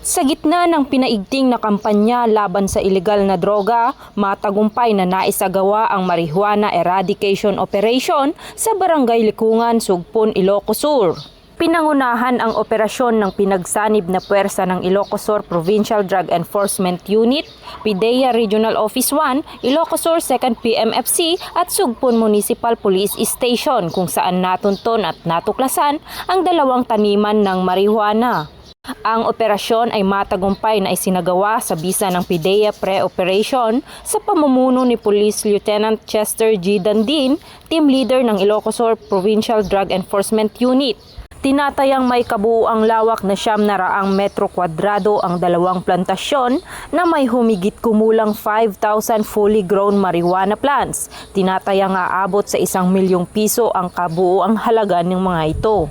Sa gitna ng pinaigting na kampanya laban sa ilegal na droga, matagumpay na naisagawa ang Marijuana Eradication Operation sa Barangay Likungan, Sugpon, Ilocos Sur. Pinangunahan ang operasyon ng pinagsanib na puwersa ng Ilocos Sur Provincial Drug Enforcement Unit, PIDEA Regional Office 1, Ilocos Sur 2nd PMFC at Sugpon Municipal Police Station kung saan natunton at natuklasan ang dalawang taniman ng marijuana. Ang operasyon ay matagumpay na isinagawa sa bisa ng PIDEA Pre-Operation sa pamumuno ni Police Lieutenant Chester G. Dandin, team leader ng Ilocos Sur Provincial Drug Enforcement Unit. Tinatayang may kabuuang lawak na 900 metro kwadrado ang dalawang plantasyon na may humigit kumulang 5,000 fully grown marijuana plants. Tinatayang aabot sa 1 milyong piso ang kabuuang halaga ng mga ito.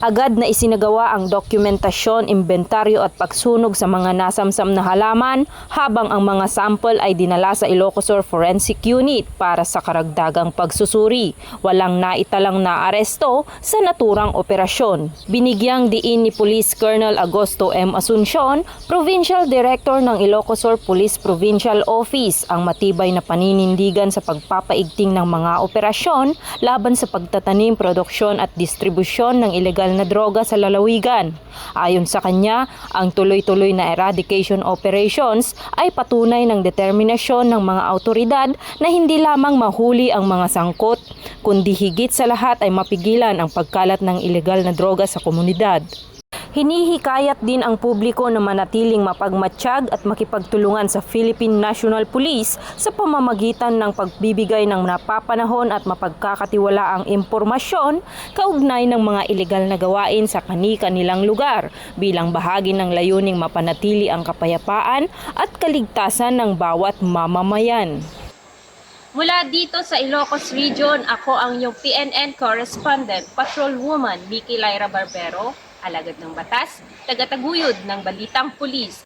Agad na isinagawa ang dokumentasyon, inventaryo at pagsunog sa mga nasamsam na halaman habang ang mga sample ay dinala sa Ilocos Sur Forensic Unit para sa karagdagang pagsusuri. Walang naitalang naaresto sa naturang operasyon. Binigyang diin ni Police Colonel Agosto M. Asuncion, Provincial Director ng Ilocos Sur Police Provincial Office, ang matibay na paninindigan sa pagpapaigting ng mga operasyon laban sa pagtatanim, produksyon at distribusyon ng ilegal na droga sa lalawigan. Ayon sa kanya, ang tuloy-tuloy na eradication operations ay patunay ng determinasyon ng mga awtoridad na hindi lamang mahuli ang mga sangkot, kundi higit sa lahat ay mapigilan ang pagkalat ng ilegal na droga sa komunidad. Hinihikayat din ang publiko na manatiling mapagmatsyag at makipagtulungan sa Philippine National Police sa pamamagitan ng pagbibigay ng napapanahon at mapagkakatiwalaang impormasyon kaugnay ng mga ilegal na gawain sa kani-kanilang lugar bilang bahagi ng layuning mapanatili ang kapayapaan at kaligtasan ng bawat mamamayan. Mula dito sa Ilocos Region, ako ang iyong PNN correspondent, Patrolwoman Vicky Lyra Barbero, alagad ng batas, tagataguyod ng Balitang Pulis.